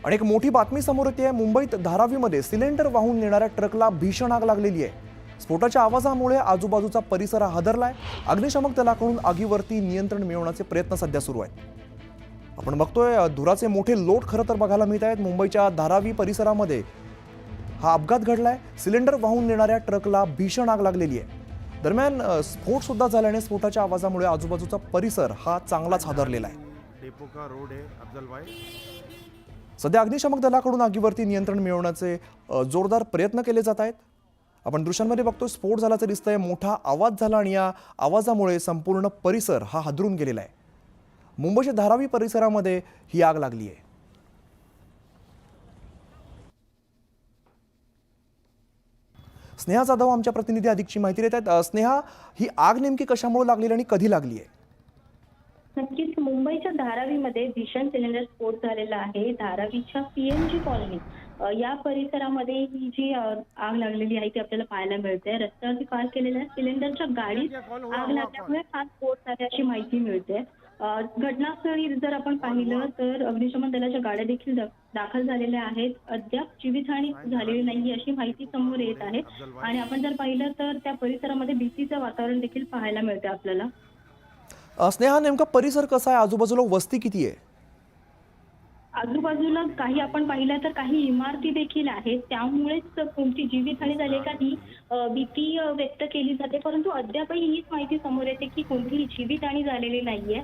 आणि एक मोठी बातमी समोर येते आहे। मुंबईत धारावीमध्ये सिलेंडर वाहून नेणाऱ्या ट्रकला भीषण आग लागलेली आहे। स्फोटाच्या आवाजामुळे आजूबाजूचा परिसर हादरलाय। अग्निशमक दलाकडून आगीवरती नियंत्रण मिळवण्याचे प्रयत्न सध्या सुरू आहेत। आपण बघतोय धुराचे मोठे लोट खरं तर बघायला मिळत आहेत। मुंबईच्या धारावी परिसरामध्ये हा अपघात घडलाय। सिलेंडर वाहून नेणाऱ्या ट्रकला भीषण आग लागलेली आहे। दरम्यान स्फोट सुद्धा झाल्याने स्फोटाच्या आवाजामुळे आजूबाजूचा परिसर हा चांगलाच हादरलेला आहे। डेपो का रोड है अफजल भाई। सध्या अग्निशमक दलाकडून आगीवरती नियंत्रण मिळवण्याचे जोरदार प्रयत्न केले जात आहेत। आपण दृश्यांमध्ये बघतो स्फोट झाल्याचं दिसतंय, मोठा आवाज झाला आणि या आवाजामुळे संपूर्ण परिसर हा हादरून गेलेला आहे। मुंबईच्या धारावी परिसरामध्ये ही आग लागली आहे। स्नेहा जाधव आमच्या प्रतिनिधी अधिकची माहिती देत आहेत। स्नेहा, ही आग नेमकी कशामुळे लागलेली आणि कधी लागली आहे? नक्कीच मुंबईच्या धारावीमध्ये भीषण सिलेंडर स्फोट झालेला आहे। धारावीच्या पीएनजी कॉलनी या परिसरामध्ये ही जी आग लागलेली आहे ती आपल्याला पाहायला मिळते। रस्त्यावरती पार्क केलेल्या सिलेंडरच्या गाडीत आग लागल्यामुळे हा स्फोट झाल्याची माहिती मिळते। घटनास्थळी जर आपण पाहिलं तर अग्निशमन दलाच्या गाड्या देखील दाखल झालेल्या आहेत। अद्याप जीवितहानी झालेली नाही अशी माहिती समोर येत आहे आणि आपण जर पाहिलं तर त्या परिसरामध्ये भीतीचं वातावरण देखील पाहायला मिळते आपल्याला। स्नेहा, नेमका परिसर कसा आहे? आजूबाजूला वस्ती किती आहे? आजूबाजूला काही आपण पाहिलं तर काही इमारती देखील आहेत, त्यामुळेच कोणती जीवितहानी झाली का ही भीती व्यक्त केली जाते, परंतु अद्यापही हीच माहिती समोर येते की कोणतीही जीवितहानी झालेली नाहीये।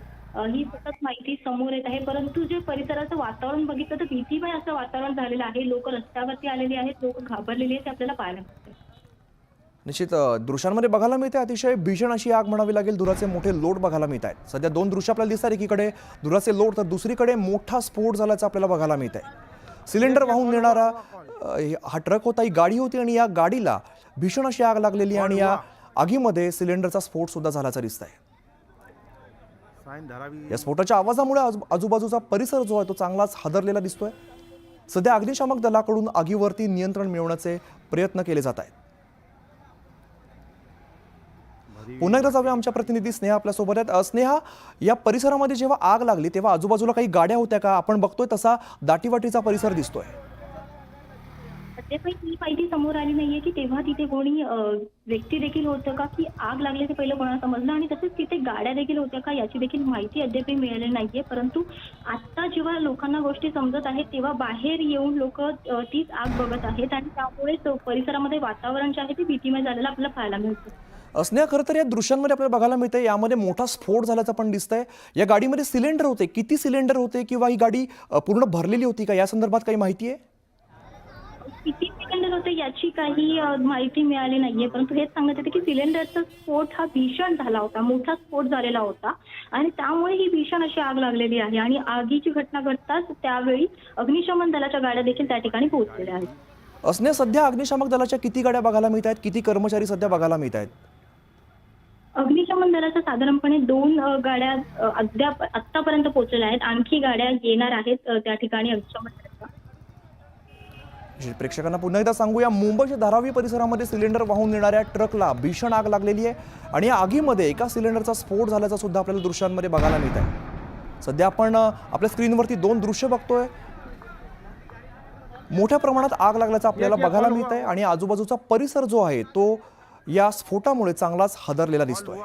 ही सतत माहिती समोर येत आहे, परंतु जे परिसराचं वातावरण बघितलं तर भीतीमय असं वातावरण झालेलं आहे। लोक रस्त्यावरती आलेली आहेत, लोक घाबरलेली आहेत, ते आपल्याला पाहायला मिळते। निश्चित दृश्यांमध्ये बघायला मिळते अतिशय भीषण अशी आग म्हणावी लागेल। धुराचे मोठे लोट बघायला मिळत आहेत। सध्या दोन दृश्य आपल्याला दिसतात, एकीकडे धुराचे लोट तर दुसरीकडे मोठा स्फोट झाल्याचं आपल्याला बघायला मिळत आहे। सिलेंडर वाहून नेणारा हा ट्रक होता, ही गाडी होती आणि या गाडीला भीषण अशी आग लागलेली आणि या आगीमध्ये सिलेंडरचा स्फोट सुद्धा झाल्याचं दिसत आहे। या स्फोटाच्या आवाजामुळे आजूबाजूचा परिसर जो आहे तो चांगलाच हादरलेला दिसतोय। सध्या अग्निशमक दलाकडून आगीवरती नियंत्रण मिळवण्याचे प्रयत्न केले जात आहेत। पुन्हा एकदा जाऊया, आमच्या प्रतिनिधी स्नेहा आपल्या सोबत आहेत। स्नेहा, या परिसरामध्ये जेव्हा आग लागली तेव्हा आजूबाजूला काही गाड्या होत्या का? आपण बघतोय तसा दाटीवाटीचा परिसर दिसतोय। अद्यापही ही माहिती समोर आली नाहीये की तेव्हा तिथे कोणी व्यक्ती देखील होतं का, की आग लागली ते पहिलं कोणाला समजलं आणि तसंच तिथे गाड्या देखील होत्या का याची देखील माहिती अद्यापही मिळालेली नाहीये। परंतु आता जेव्हा लोकांना गोष्टी समजत आहेत तेव्हा बाहेर येऊन लोक तीच आग बघत आहेत आणि त्यामुळे परिसरामध्ये वातावरण जे आहे ते भीतीमय झालेलं आपल्याला पाहायला मिळतं। स्नेहा, खरं तर या दृश्यांमध्ये आपल्याला बघायला मिळतंय यामध्ये मोठा स्फोट झाल्याचं पण दिसतंय। या गाडीमध्ये सिलेंडर होते, किती सिलेंडर होते किंवा ही गाडी पूर्ण भरलेली होती का, या संदर्भात काही माहिती आहे? किती सिलेंडर होते याची काही माहिती मिळाली नाहीये, परंतु हेच सांगण्यात येते की सिलेंडरचा स्फोट हा भीषण झाला होता, मोठा स्फोट झालेला होता आणि त्यामुळे ही भीषण अशी आग लागलेली आहे आणि आगीची घटना घडताच त्यावेळी अग्निशमन दलाच्या गाड्या देखील त्या ठिकाणी पोहोचलेल्या आहेत। स्नेहा, सध्या अग्निशमक दलाच्या किती गाड्या बघायला मिळत आहेत? किती कर्मचारी सध्या बघायला मिळत आहेत? अग्निशमन दलाच्या साधारणपणे 2 गाड्या अद्याप आतापर्यंत पोहोचलेल्या आहेत। आणखी गाड्या येणार आहेत त्या ठिकाणी अग्निशमन दलाच्या। प्रेक्षकांना पुन्हा एकदा सांगूया, मुंबईच्या धारावी परिसरामध्ये सिलेंडर वाहून नेणाऱ्या ट्रकला भीषण आग लागलेली आहे आणि या आगीमध्ये एका सिलेंडरचा स्फोट झाल्याचा सुद्धा आपल्याला दृश्यांमध्ये बघायला मिळत आहे। सध्या आपण आपल्या स्क्रीनवरती 2 दृश्य बघतोय। मोठ्या प्रमाणात आग लागल्याचं आपल्याला बघायला मिळत आहे आणि आजूबाजूचा परिसर जो आहे तो या स्फोटामुळे चांगलाच हादरलेला दिसतोय।